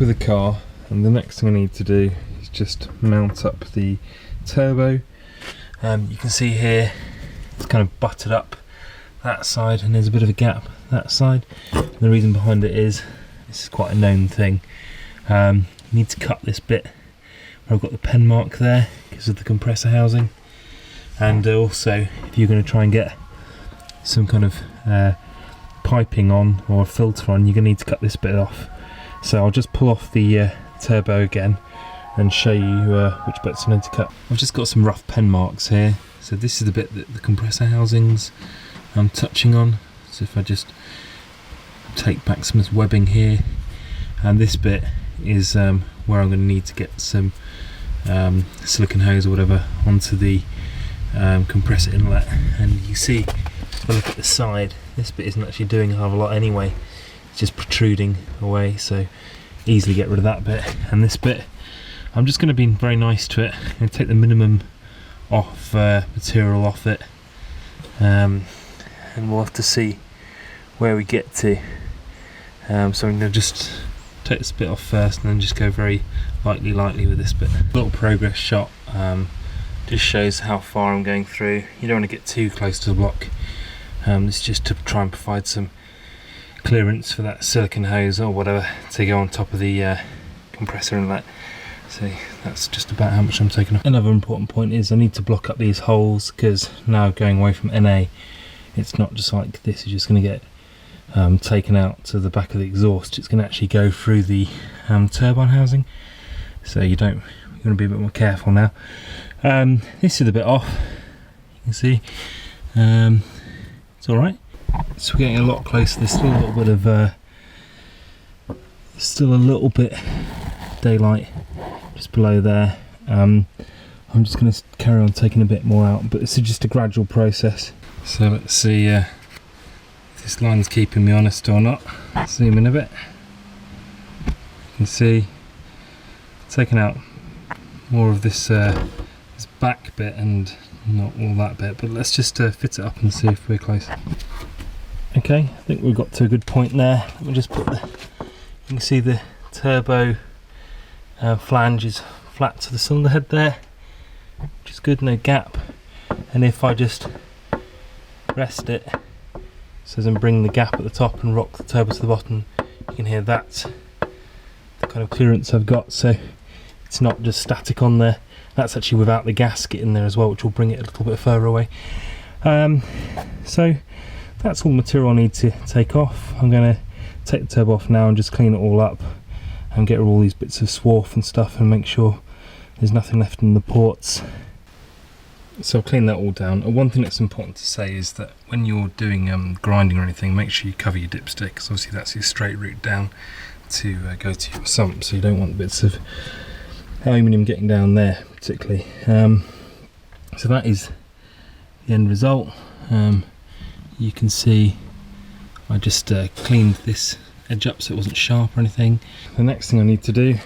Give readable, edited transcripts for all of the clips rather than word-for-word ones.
with the car, and the next thing I need to do is just mount up the turbo. You can see here it's kind of butted up that side, and there's a bit of a gap that side. And the reason behind it is, this is quite a known thing, you need to cut this bit where I've got the pen mark there because of the compressor housing. And also, if you're going to try and get some kind of piping on or a filter on, you're going to need to cut this bit off. So I'll just pull off the turbo again and show you which bits I need to cut. I've just got some rough pen marks here. So this is the bit that the compressor housings I'm touching on. So if I just take back some of this webbing here, and this bit is where I'm going to need to get some silicone hose or whatever onto the compressor inlet. And you see, if I look at the side, this bit isn't actually doing a hell of a lot anyway. It's just protruding away, so easily get rid of that bit. And this bit, I'm just going to be very nice to it. I'm going to take the minimum off material off it, and we'll have to see where we get to. So I'm going to just take this bit off first, and then just go very lightly with this bit. Little progress shot, just shows how far I'm going through. You don't want to get too close to the block. This is just to try and provide some clearance for that silicone hose or whatever to go on top of the compressor inlet. So that's just about how much I'm taking off. Another important point is I need to block up these holes, because now going away from NA, it's not just like this is just going to get taken out to the back of the exhaust. It's going to actually go through the turbine housing, so you're going to be a bit more careful now. This is a bit off, you can see. It's alright. So we're getting a lot closer. There's still a little bit daylight just below there. I'm just going to carry on taking a bit more out, but this is just a gradual process. So let's see if this line's keeping me honest or not. Zoom in a bit. You can see taking out more of this back bit and not all that bit, but let's just fit it up and see if we're close. Okay, I think we've got to a good point there. Let me just put you can see the turbo flange is flat to the cylinder head there, which is good, no gap. And if I just rest it, so as I'm bringing the gap at the top and rock the turbo to the bottom, you can hear that's the kind of clearance I've got. So it's not just static on there. That's actually without the gasket in there as well, which will bring it a little bit further away. So that's all the material I need to take off. I'm going to take the turbo off now and just clean it all up and get rid of all these bits of swarf and stuff and make sure there's nothing left in the ports. So I'll clean that all down. One thing that's important to say is that when you're doing grinding or anything, make sure you cover your dipstick, because obviously that's your straight route down to go to your sump, so you don't want bits of aluminium getting down there particularly. So that is the end result. You can see I just cleaned this edge up so it wasn't sharp or anything. The next thing I need to do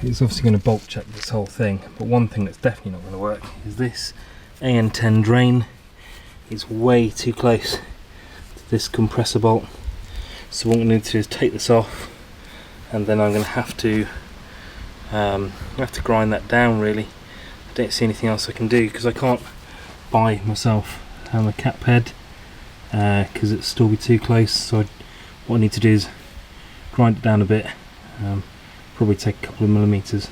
is obviously going to bolt check this whole thing, but one thing that's definitely not going to work is this AN10 drain is way too close to this compressor bolt. So what I'm going to do is take this off, and then I'm going to have to grind that down really. I don't see anything else I can do, because I can't buy myself a cap head because it'll still be too close. So what I need to do is grind it down a bit, probably take a couple of millimeters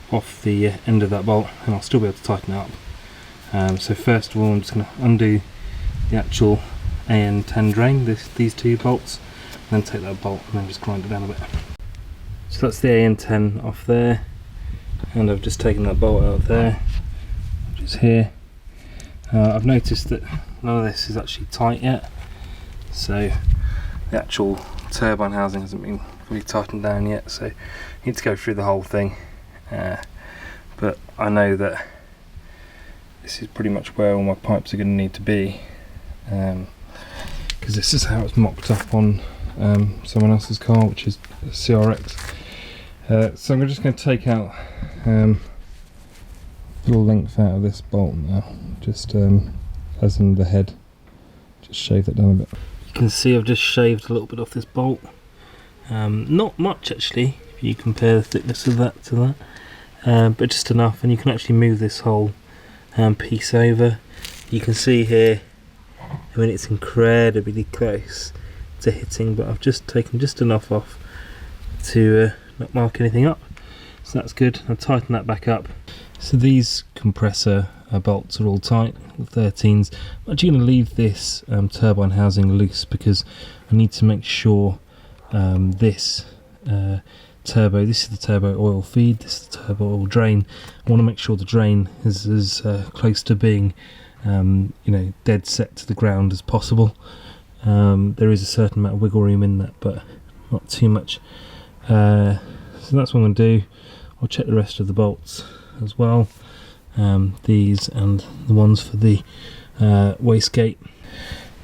off the end of that bolt, and I'll still be able to tighten it up. So first of all, I'm just going to undo the actual AN10 drain, these two bolts, and then take that bolt and then just grind it down a bit. So that's the AN10 off there, and I've just taken that bolt out there, which is here. I've noticed that none of this is actually tight yet, so the actual turbine housing hasn't been fully tightened down yet, so you need to go through the whole thing. But I know that this is pretty much where all my pipes are going to need to be, because this is how it's mocked up on someone else's car, which is a CRX. So I'm just going to take out a little length out of this bolt now, just as in the head, just shave that down a bit. You can see I've just shaved a little bit off this bolt, Not much actually, if you compare the thickness of that to that, but just enough, and you can actually move this whole piece over. You can see here, I mean, it's incredibly close to hitting, but I've just taken just enough off to not mark anything up, so that's good. I'll tighten that back up. So these compressor bolts are all tight, the 13s. I'm actually going to leave this turbine housing loose because I need to make sure this turbo, this is the turbo oil feed, this is the turbo oil drain. I want to make sure the drain is as close to being you know, dead set to the ground as possible. There is a certain amount of wiggle room in that, but not too much. So that's what I'm going to do. I'll check the rest of the bolts as well, these and the ones for the wastegate.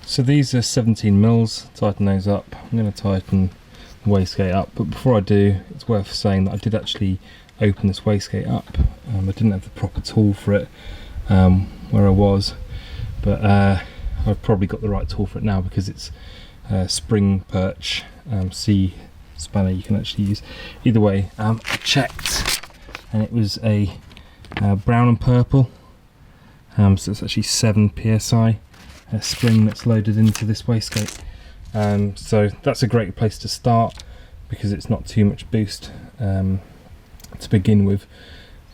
So these are 17 mils, tighten those up. I'm going to tighten the wastegate up, but before I do, it's worth saying that I did actually open this wastegate up. I didn't have the proper tool for it where I was, but I've probably got the right tool for it now because it's spring perch C spanner you can actually use. Either way, I checked and it was a brown and purple, so it's actually 7 psi spring that's loaded into this wastegate. So that's a great place to start because it's not too much boost to begin with,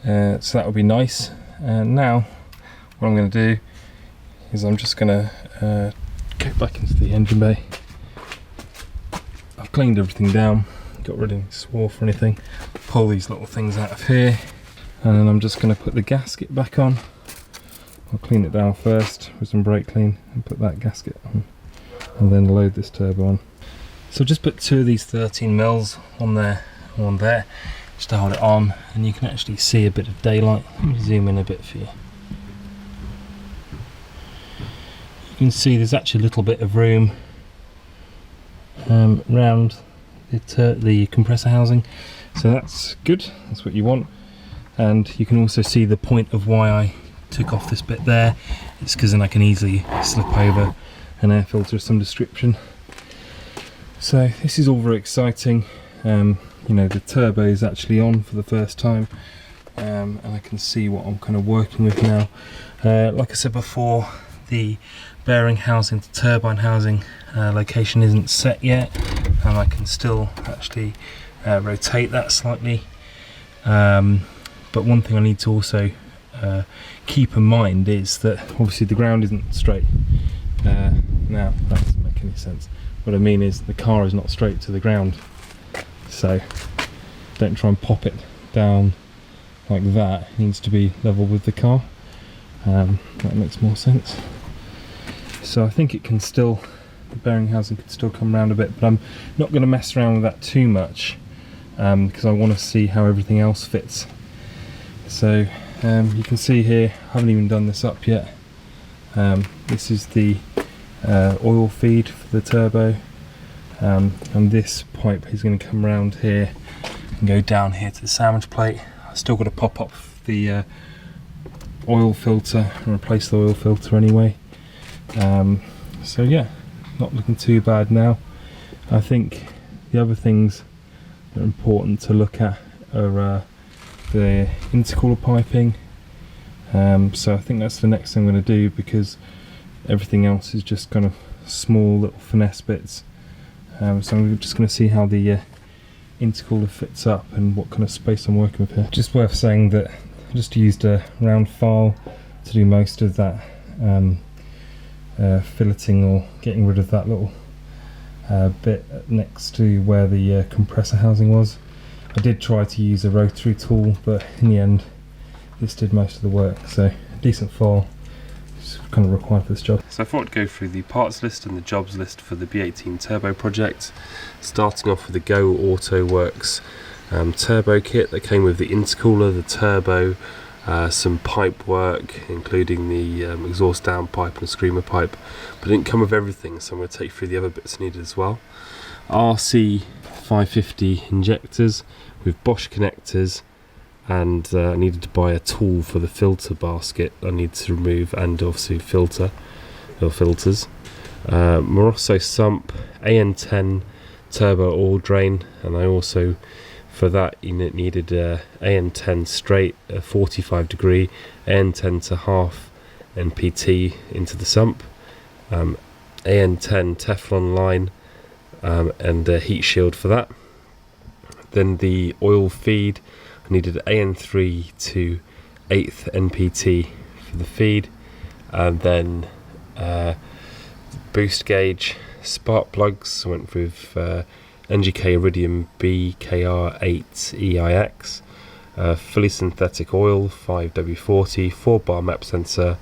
so that would be nice. Now what I'm going to do is I'm just going to go back into the engine bay. I've cleaned everything down, got rid of any swarf or anything, pull these little things out of here, and then I'm just going to put the gasket back on. I'll clean it down first with some brake clean and put that gasket on, and then load this turbo on. So just put 2 of these 13 mils on there, one there, just to hold it on, and you can actually see a bit of daylight. Let me zoom in a bit for you. You can see there's actually a little bit of room around the compressor housing, so that's good, that's what you want. And you can also see the point of why I took off this bit there. It's because then I can easily slip over an air filter of some description. So this is all very exciting. You know, the turbo is actually on for the first time, and I can see what I'm kind of working with now. Like I said before, the bearing housing, the turbine housing location isn't set yet, and I can still actually rotate that slightly. But one thing I need to also keep in mind is that obviously the ground isn't straight. Now that doesn't make any sense. What I mean is the car is not straight to the ground, so don't try and pop it down like that. It needs to be level with the car. That makes more sense. So I think it can still, the bearing housing can still come around a bit, but I'm not going to mess around with that too much because I want to see how everything else fits. So you can see here, I haven't even done this up yet. This is the oil feed for the turbo, and this pipe is going to come around here and go down here to the sandwich plate. I've still got to pop up the oil filter and replace the oil filter anyway. So yeah, not looking too bad now. I think the other things that are important to look at are the intercooler piping. So I think that's the next thing I'm going to do, because everything else is just kind of small little finesse bits. So I'm just going to see how the intercooler fits up and what kind of space I'm working with here. Just worth saying that I just used a round file to do most of that filleting or getting rid of that little bit next to where the compressor housing was. I did try to use a rotary tool, but in the end this did most of the work, so a decent file is kind of required for this job. So I thought I'd go through the parts list and the jobs list for the B18 turbo project, starting off with the Go Auto Works turbo kit that came with the intercooler, the turbo, some pipe work including the exhaust downpipe and screamer pipe, but it didn't come with everything, so I'm going to take you through the other bits needed as well. RC 550 injectors with Bosch connectors, and I needed to buy a tool for the filter basket I need to remove, and obviously filters. Morosso sump AN10 turbo oil drain, and I also, for that, needed AN10 straight, 45 degree, AN10 to half NPT into the sump, AN10 Teflon line, and a heat shield for that. Then the oil feed, I needed AN3 to 8th NPT for the feed, and then boost gauge, spark plugs. I went with NGK Iridium BKR8EIX, fully synthetic oil, 5W40, 4-bar map sensor,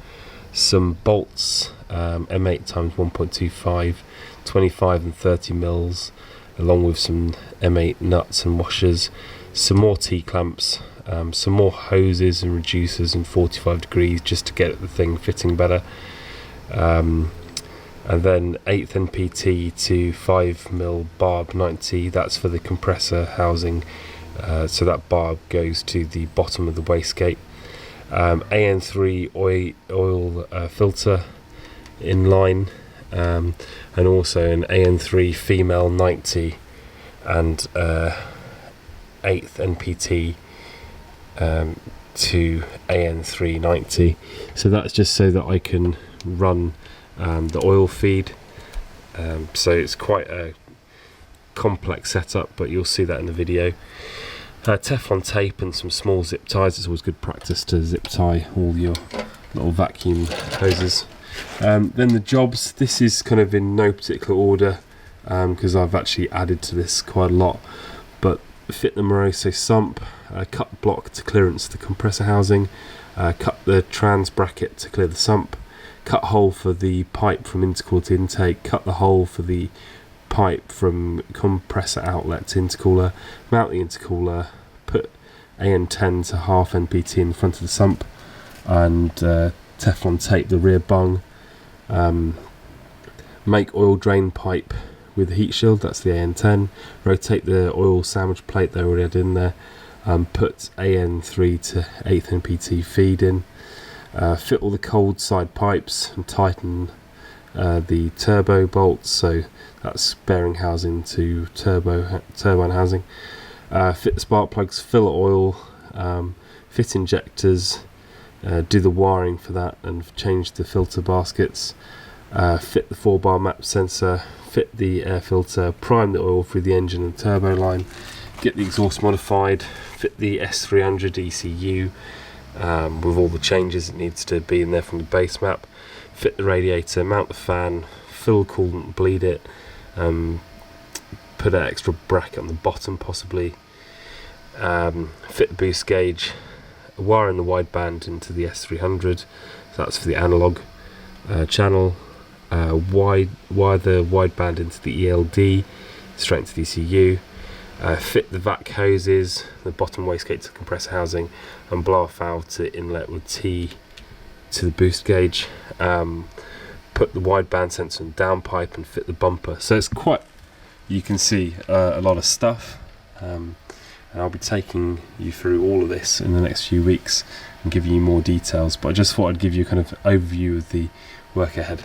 some bolts, M8 times 1.25, 25 and 30 mils, along with some M8 nuts and washers, some more T-clamps, some more hoses and reducers and 45 degrees just to get the thing fitting better. And then 8th NPT to 5mm barb 90, that's for the compressor housing, so that barb goes to the bottom of the wastegate. AN3 oil filter in line, and also an AN3 female 90 and 8th NPT to AN3 90. So that's just so that I can run the oil feed, so it's quite a complex setup, but you'll see that in the video. Teflon tape and some small zip ties. It's always good practice to zip tie all your little vacuum hoses. Then the jobs, this is kind of in no particular order, because I've actually added to this quite a lot, but fit the Moroso sump, cut block to clearance the compressor housing, cut the trans bracket to clear the sump, cut hole for the pipe from intercooler to intake, cut the hole for the pipe from compressor outlet to intercooler, mount the intercooler, put AN10 to half NPT in the front of the sump, and Teflon tape the rear bung, make oil drain pipe with the heat shield, that's the AN10, rotate the oil sandwich plate they already had in there, put AN3 to 8th NPT feed in, fit all the cold side pipes and tighten the turbo bolts, so that's bearing housing to turbine housing, fit the spark plugs, fill oil, fit injectors, do the wiring for that and change the filter baskets, fit the 4-bar map sensor, fit the air filter, prime the oil through the engine and turbo line, get the exhaust modified, fit the S300 ECU with all the changes it needs to be in there from the base map, fit the radiator, mount the fan, fill coolant, bleed it, put an extra bracket on the bottom possibly, fit the boost gauge, wire in the wideband into the S300, so that's for the analog channel, wire the wideband into the ELD straight into the ECU, fit the vac hoses, the bottom wastegate to the compressor housing, and blow off valve to inlet with T to the boost gauge, put the wideband sensor in downpipe and fit the bumper. So it's quite, you can see a lot of stuff, and I'll be taking you through all of this in the next few weeks and giving you more details, but I just thought I'd give you a kind of overview of the work ahead.